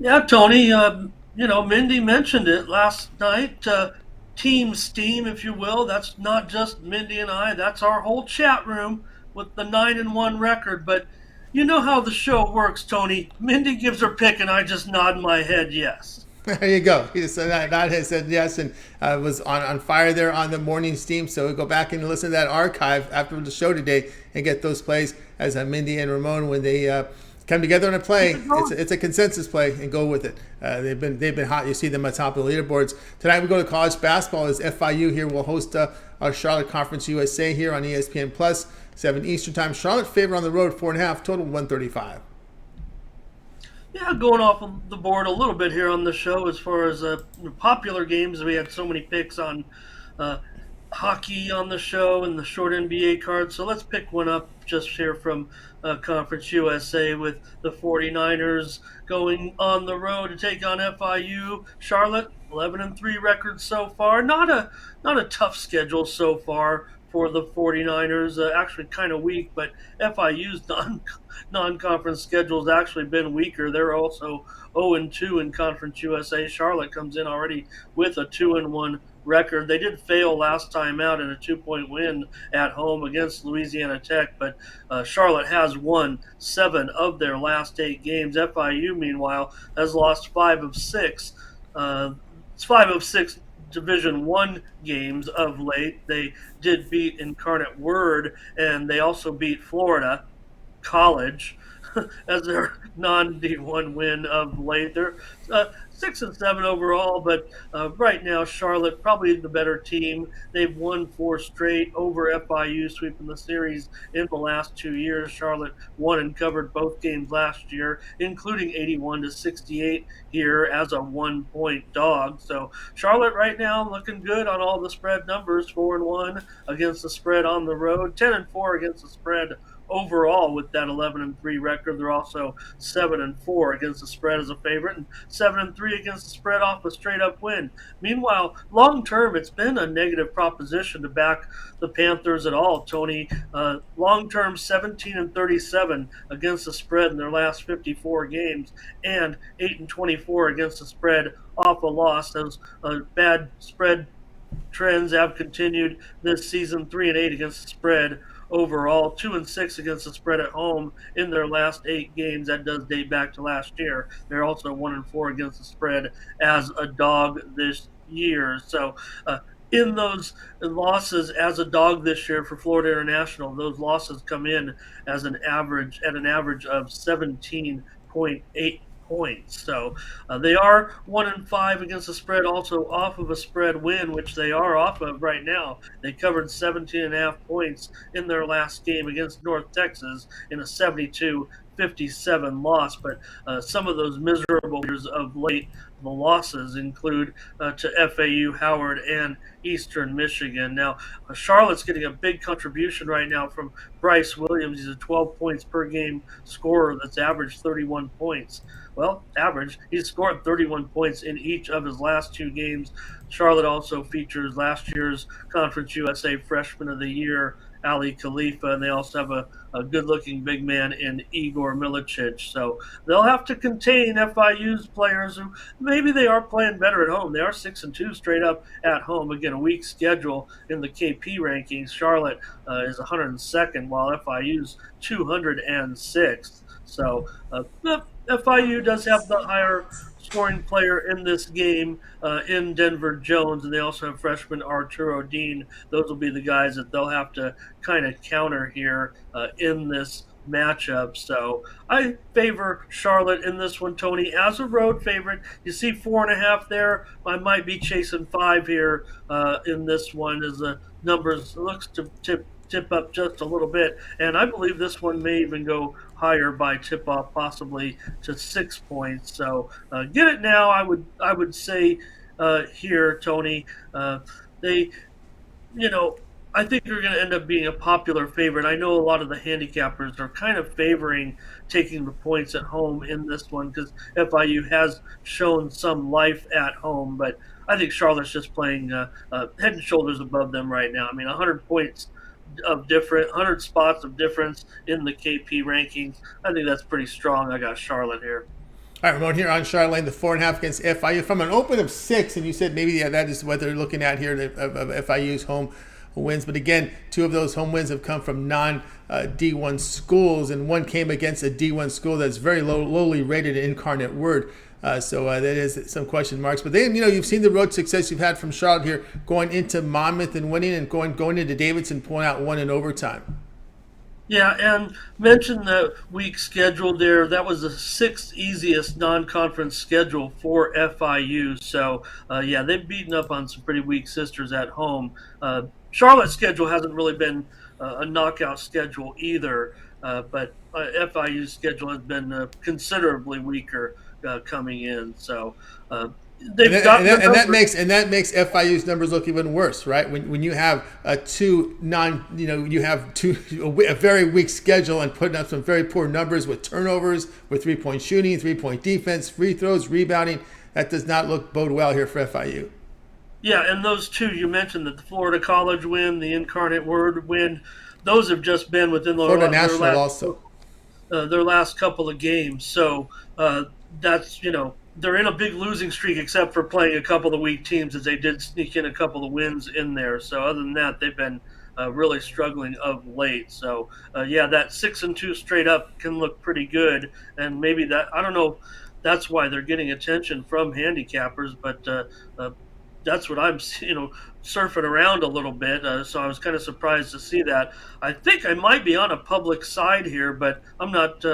Yeah, Tony, Mindy mentioned it last night. Team Steam, if you will. That's not just Mindy and I. That's our whole chat room with the 9-1 record. But you know how the show works, Tony. Mindy gives her pick, and I just nod my head yes. There you go. He said that has said yes, and was on fire there on the morning steam. So we'll go back and listen to that archive after the show today and get those plays as Mindy and Ramon when they come together on a Keep play. it It's going. a, it's a consensus play and go with it. They've been hot. You see them on top of the leaderboards tonight. We go to college basketball as FIU here will host our Charlotte Conference USA here on ESPN Plus 7 Eastern Time. Charlotte favor on the road 4.5 total 135. Yeah, going off of the board a little bit here on the show as far as popular games. We had so many picks on uh, hockey on the show and the short NBA card. So let's pick one up just here from Conference USA with the 49ers going on the road to take on FIU. Charlotte, 11-3 record so far. Not a tough schedule so far for the 49ers. Actually kind of weak, but FIU's non-conference schedule has actually been weaker. They're also 0-2 in Conference USA. Charlotte comes in already with a 2-1 record. They did fail last time out in a 2-point win at home against Louisiana Tech, but Charlotte has won 7 of their last 8 games. FIU, meanwhile, has lost 5 of 6. It's 5 of 6 Division One games of late. They did beat Incarnate Word, and they also beat Florida College as their non D1 win of late. They're 6-7 overall, but right now Charlotte probably the better team. They've won 4 straight over FIU, sweeping the series in the last 2 years. Charlotte won and covered both games last year, including 81-68 here as a 1-point dog. So Charlotte right now looking good on all the spread numbers, 4-1 against the spread on the road, 10-4 against the spread overall with that 11-3 record. They're also 7-4 against the spread as a favorite, and 7-3 against the spread off a straight up win. Meanwhile, long term, it's been a negative proposition to back the Panthers at all. Tony, long term, 17-37 against the spread in their last 54 games, and 8-24 against the spread off a loss. Those bad spread trends have continued this season. 3-8 against the spread overall, 2-6 against the spread at home in their last 8 games. That does date back to last year. They're also 1-4 against the spread as a dog this year. So in those losses as a dog this year for Florida International, those losses come in as an average of 17.8 points. So they are 1-5 against the spread, also off of a spread win, which they are off of right now. They covered 17.5 points in their last game against North Texas in a 72-57 loss. But some of those miserable years of late, the losses include to FAU, Howard, and Eastern Michigan. Now, Charlotte's getting a big contribution right now from Bryce Williams. He's a 12 points per game scorer that's averaged 31 points. Well, average. He's scored 31 points in each of his last 2 games. Charlotte also features last year's Conference USA Freshman of the Year, Ali Khalifa, and they also have a good-looking big man in Igor Milicic. So they'll have to contain FIU's players who maybe they are playing better at home. They are 6-2 straight up at home. Again, a weak schedule in the KP rankings. Charlotte is 102nd, while FIU's 206th. So FIU does have the higher scoring player in this game in Denver Jones, and they also have freshman Arturo Dean. Those will be the guys that they'll have to kind of counter here in this matchup. So I favor Charlotte in this one, Tony, as a road favorite. You see 4.5 there. I might be chasing 5 here in this one as the numbers looks to tip up just a little bit. And I believe this one may even go higher by tip off, possibly to 6 points. So get it now. I would say here, Tony. They, you know, I think they're going to end up being a popular favorite. I know a lot of the handicappers are kind of favoring taking the points at home in this one because FIU has shown some life at home, but I think Charlotte's just playing head and shoulders above them right now. I mean, 100 points of different, 100 spots of difference in the KP rankings. I think that's pretty strong. I got Charlotte here. All right, Ramon here on Charlotte Lane, the 4.5 against FIU from an open of 6, and you said maybe that is what they're looking at here of FIU's home wins. But again, 2 of those home wins have come from non D1 schools, and one came against a D1 school that's very lowly rated in Incarnate Word. So that is some question marks. But then, you've seen the road success you've had from Charlotte here, going into Monmouth and winning, and going into Davidson, pulling out one in overtime. Yeah, and mention the week schedule there. That was the sixth easiest non-conference schedule for FIU. So, yeah, they've beaten up on some pretty weak sisters at home. Charlotte's schedule hasn't really been a knockout schedule either, but FIU's schedule has been considerably weaker coming in. So, they've gotten the numbers. And that makes FIU's numbers look even worse, right? When you have you have a very weak schedule and putting up some very poor numbers with turnovers, with 3-point shooting, 3-point defense, free throws, rebounding. That does not bode well here for FIU. Yeah, and those two you mentioned, that the Florida College win, the Incarnate Word win, those have just been within Florida National also. their last couple of games. So that's they're in a big losing streak, except for playing a couple of weak teams, as they did sneak in a couple of wins in there. So other than that, they've been really struggling of late. So yeah, that 6-2 straight up can look pretty good, and maybe that, I don't know. That's why they're getting attention from handicappers, but that's what I'm surfing around a little bit. So I was kind of surprised to see that. I think I might be on a public side here, but I'm not.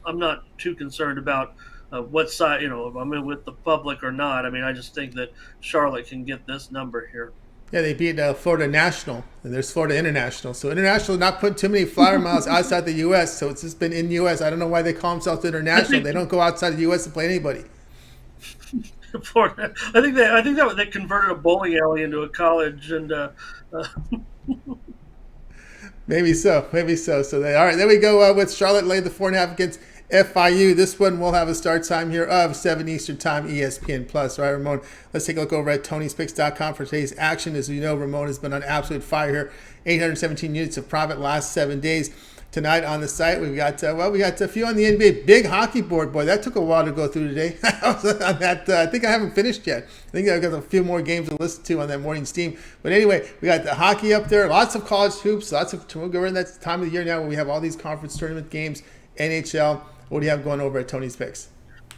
I'm not too concerned about what side, if I'm in with the public or not. I mean, I just think that Charlotte can get this number here. Yeah, they beat Florida National, and there's Florida International. So International not putting too many flyer miles outside the U.S., so it's just been in U.S. I don't know why they call themselves International. They don't go outside the U.S. to play anybody. Florida, I think that they converted a bowling alley into a college, and Maybe so. Maybe so. So all right. There we go with Charlotte laid the 4.5 against FIU. This one will have a start time here of 7 Eastern Time, ESPN Plus. All right, Ramon. Let's take a look over at Tony'sPicks.com for today's action. As you know, Ramon has been on absolute fire here. 817 units of profit last 7 days. Tonight on the site, we've got we got a few on the NBA big hockey board. Boy, that took a while to go through today. I think I haven't finished yet. I think I've got a few more games to listen to on that morning's team. But anyway, we got the hockey up there. Lots of college hoops. We're in that time of the year now where we have all these conference tournament games. NHL. What do you have going over at Tony's Picks?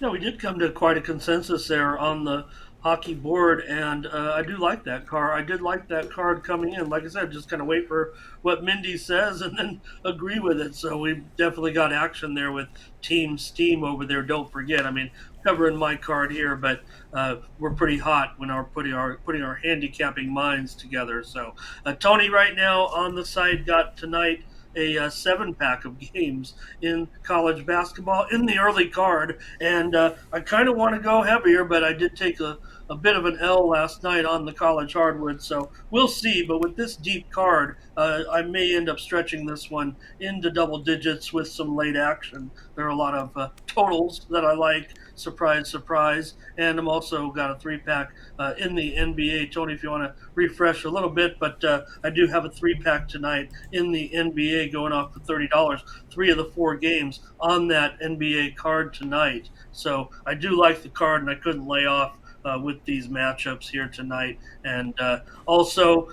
no, we did come to quite a consensus there on the hockey board, and I do like that card. I did like that card coming in. Like I said, just kind of wait for what Mindy says and then agree with it. So we definitely got action there with Team Steam over there. Don't forget. I mean, covering my card here, but we're pretty hot when we're putting our handicapping minds together. So Tony, right now on the site, got tonight a 7-pack of games in college basketball in the early card. And I kind of want to go heavier, but I did take a bit of an L last night on the college hardwood. So we'll see. But with this deep card, I may end up stretching this one into double digits with some late action. There are a lot of totals that I like. Surprise, surprise. And I'm also got a 3-pack in the NBA. Tony, if you want to refresh a little bit, but I do have a 3-pack tonight in the NBA going off for $30. 3 of the 4 games on that NBA card tonight. So I do like the card, and I couldn't lay off with these matchups here tonight. And also,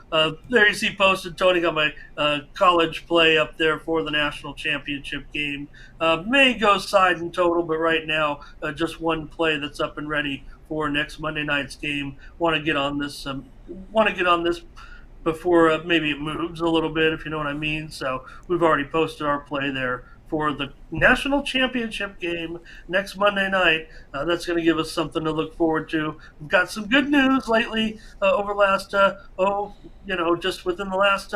there you see posted, Tony, got my college play up there for the national championship game. May go side in total, but right now, just one play that's up and ready for next Monday night's game. Want to get on this. Want to get on this before maybe it moves a little bit, if you know what I mean. So we've already posted our play there for the national championship game next Monday night. That's going to give us something to look forward to. We've got some good news lately over last, just within the last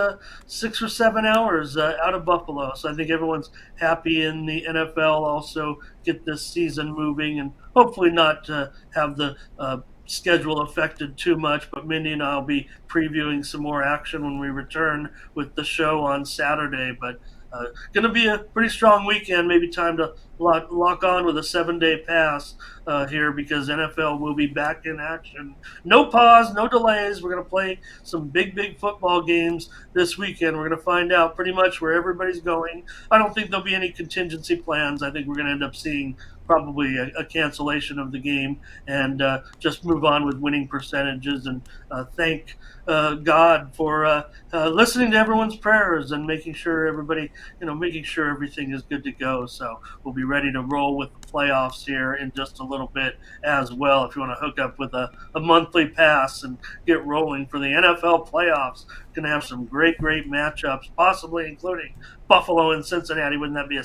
6 or 7 hours out of Buffalo. So I think everyone's happy in the NFL also get this season moving and hopefully not have the schedule affected too much, but Mindy and I will be previewing some more action when we return with the show on Saturday. But going to be a pretty strong weekend. Maybe time to lock on with a 7-day pass here because NFL will be back in action. No pause, no delays. We're going to play some big football games this weekend. We're going to find out pretty much where everybody's going. I don't think there'll be any contingency plans. I think we're going to end up seeing probably a cancellation of the game, and just move on with winning percentages, and thank God for listening to everyone's prayers and making sure everybody, making sure everything is good to go. So we'll be ready to roll with the playoffs here in just a little bit as well. If you want to hook up with a monthly pass and get rolling for the NFL playoffs, going to have some great matchups, possibly including Buffalo and Cincinnati. Wouldn't that be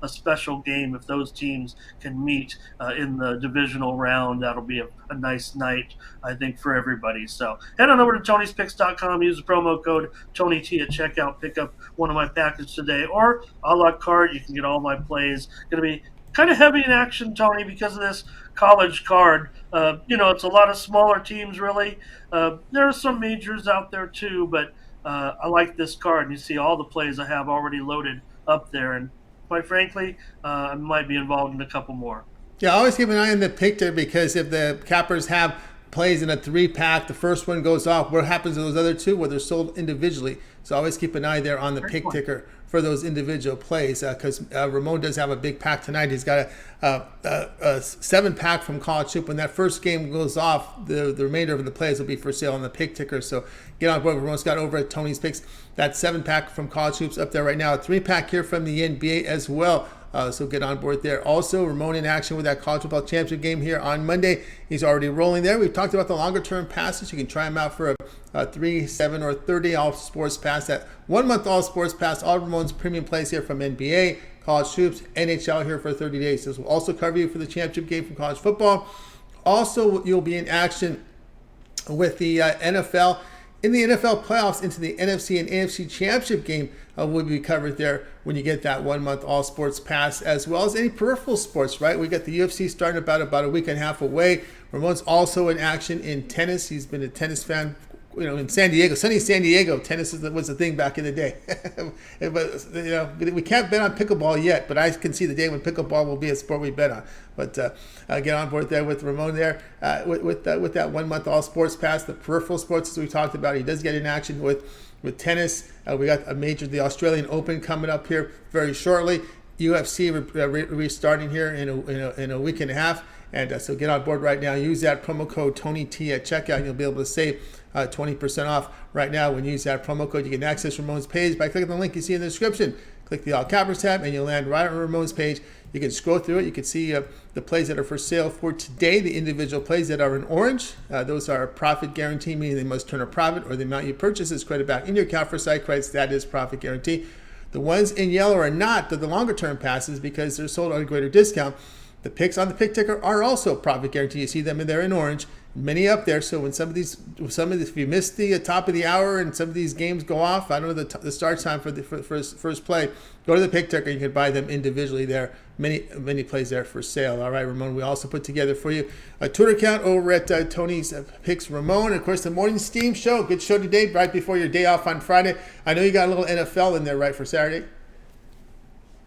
a special game if those teams can meet in the divisional round? That'll be a nice night, I think, for everybody. So head on over to Tony'sPicks.com, use the promo code TonyT at checkout, pick up one of my packages today, or a la carte. You can get all my plays. Going to be kind of heavy in action, Tony, because of this college card. It's a lot of smaller teams, really. There are some majors out there too, but I like this card. And you see all the plays I have already loaded up there, and quite frankly, I might be involved in a couple more. Yeah, always keep an eye on the picture, because if the cappers have plays in a 3-pack, the first one goes off. What happens to those other two? Well, they're sold individually. So always keep an eye there on the pick ticker for those individual plays, because Ramon does have a big pack tonight. He's got a 7-pack from College Hoop. When that first game goes off, the remainder of the plays will be for sale on the pick ticker. So get on board. Ramon's got over at Tony's Picks. That 7-pack from College Hoops up there right now. A 3-pack here from the NBA as well. So get on board there. Also, Ramon in action with that college football championship game here on Monday. He's already rolling there. We've talked about the longer term passes. You can try them out for a 3, 7, or 30 all sports pass. That 1 month all sports pass. All Ramon's premium plays here from NBA, college hoops, NHL here for 30 days. This will also cover you for the championship game from college football. Also, you'll be in action with the NFL. In the NFL playoffs, into the NFC and AFC championship game will be covered there when you get that 1 month all sports pass, as well as any peripheral sports, right? We got the UFC starting about a week and a half away. Ramon's also in action in tennis. He's been a tennis fan, in San Diego, sunny San Diego. Tennis was a thing back in the day. But we can't bet on pickleball yet, but I can see the day when pickleball will be a sport we bet on. But get on board there with Ramon there with that 1 month all sports pass. The peripheral sports, as we talked about, he does get in action with tennis. We got the Australian Open coming up here very shortly. UFC restarting here in a week and a half. And so get on board right now. Use that promo code TonyT at checkout, and you'll be able to save 20% off right now when you use that promo code. You can access Ramon's page by clicking the link you see in the description. Click the All Cappers tab, and you'll land right on Ramon's page. You can scroll through it. You can see the plays that are for sale for today, the individual plays that are in orange. Those are profit guarantee, meaning they must turn a profit, or the amount you purchase is credited back in your account for site credits. That is profit guarantee. The ones in yellow are not. They're the longer term passes because they're sold at a greater discount. The picks on the pick ticker are also profit guarantee. You see them in there in orange, many up there. So when if you miss the top of the hour and some of these games go off, I don't know the start time for the first play, go to the pick ticker. You can buy them individually there. Many plays there for sale. All right, Ramon. We also put together for you a Twitter account over at Tony's Picks Ramon. And of course, the morning steam show. Good show today, right before your day off on Friday. I know you got a little NFL in there, right, for Saturday.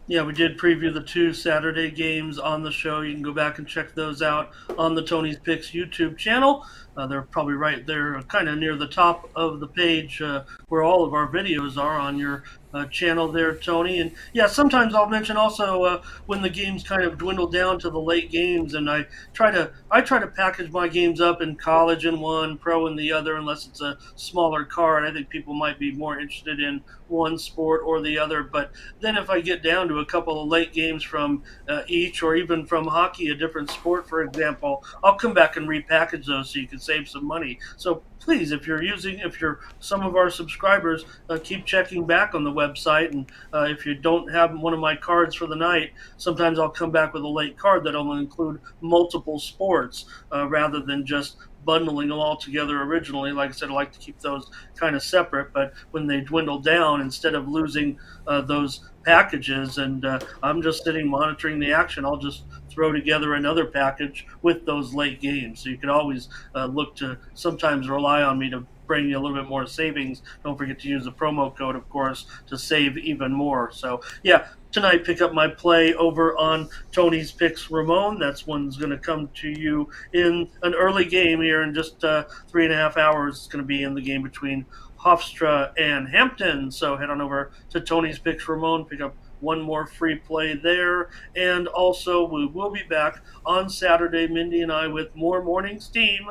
Yeah, we did preview the 2 Saturday games on the show. You can go back and check those out on the Tony's Picks YouTube channel. They're probably right there, kind of near the top of the page where all of our videos are on your channel there, Tony. And yeah, sometimes I'll mention also when the games kind of dwindle down to the late games, and I try to package my games up in college in one, pro in the other, unless it's a smaller card. I think people might be more interested in one sport or the other. But then if I get down to a couple of late games from each, or even from hockey, a different sport, for example, I'll come back and repackage those so you can save some money. So please, if you're some of our subscribers, keep checking back on the website. And if you don't have one of my cards for the night, sometimes I'll come back with a late card that'll include multiple sports rather than just bundling them all together originally. Like I said, I like to keep those kind of separate, but when they dwindle down, instead of losing those packages and I'm just sitting monitoring the action, I'll just throw together another package with those late games. So you can always look to sometimes rely on me to bring you a little bit more savings. Don't forget to use the promo code, of course, to save even more. So yeah, tonight pick up my play over on Tony's Picks Ramon. That's one's going to come to you in an early game here in just 3.5 hours. It's going to be in the game between Hofstra and Hampton. So head on over to Tony's Picks Ramon, pick up one more free play there. And also, we will be back on Saturday, Mindy and I, with more morning steam.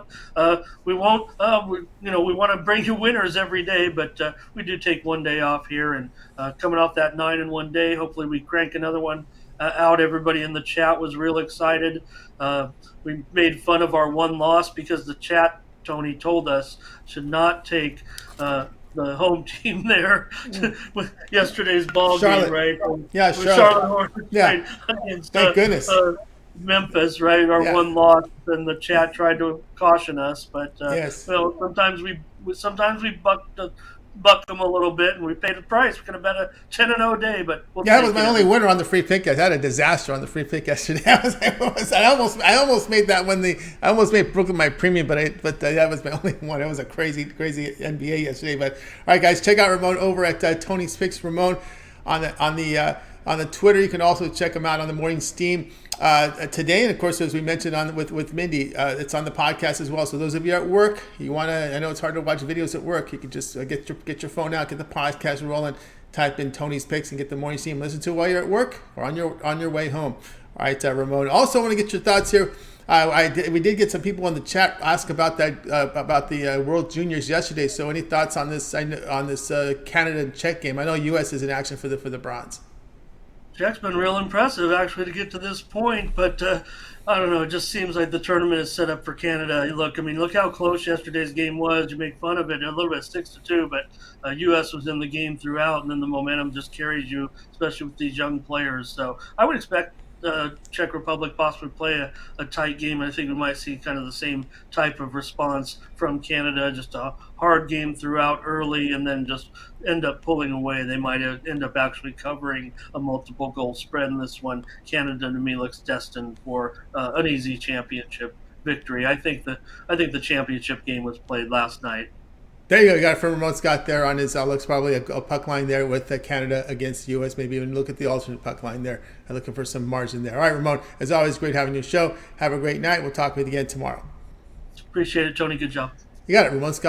We won't, we want to bring you winners every day, but we do take one day off here. And coming off that 9-1 day, hopefully we crank another one out. Everybody in the chat was real excited. We made fun of our one loss because the chat, Tony told us, should not take the home team there with yesterday's ball game, Charlotte. right? Yeah, With Charlotte. Charlotte Hornets, Yeah. right, against Thank goodness. Memphis, right? Our Yeah. one loss, and the chat tried to caution us, but Yes. sometimes we buck them a little bit, and we paid the price. We could have been a 10-0 day, but we'll Yeah, that was take my it. only winner on the free pick. I had a disaster on the free pick yesterday. I almost made that when I almost made Brooklyn my premium, but that was my only one. It was a crazy NBA yesterday. But all right, guys, check out Ramon over at Tony's Picks. Ramon on the Twitter. You can also check him out on the Morning Steam today, and of course, as we mentioned with Mindy, it's on the podcast as well. So those of you at work, I know it's hard to watch videos at work. You can just get your phone out, get the podcast rolling, type in Tony's Picks, and get the Morning Steam. Listen to it while you're at work or on your way home. All right, Ramon. Also, want to get your thoughts here. We did get some people in the chat ask about that about the World Juniors yesterday. So, any thoughts on this Canada and Czech game? I know U.S. is in action for the bronze. Jack's been real impressive actually to get to this point, but I don't know. It just seems like the tournament is set up for Canada. Look how close yesterday's game was. You make fun of it a little bit, 6-2, but U.S. was in the game throughout, and then the momentum just carries you, especially with these young players. So I would expect Czech Republic possibly play a tight game. I think we might see kind of the same type of response from Canada, just a hard game throughout early and then just end up pulling away. They might end up actually covering a multiple goal spread in this one. Canada, to me, looks destined for an easy championship victory. I think the championship game was played last night. There you go. You got it from Ramon Scott there on his looks probably a puck line there with Canada against the U.S. Maybe even look at the alternate puck line there. I'm looking for some margin there. All right, Ramon, as always, great having you show. Have a great night. We'll talk with you again tomorrow. Appreciate it, Tony. Good job. You got it, Ramon Scott.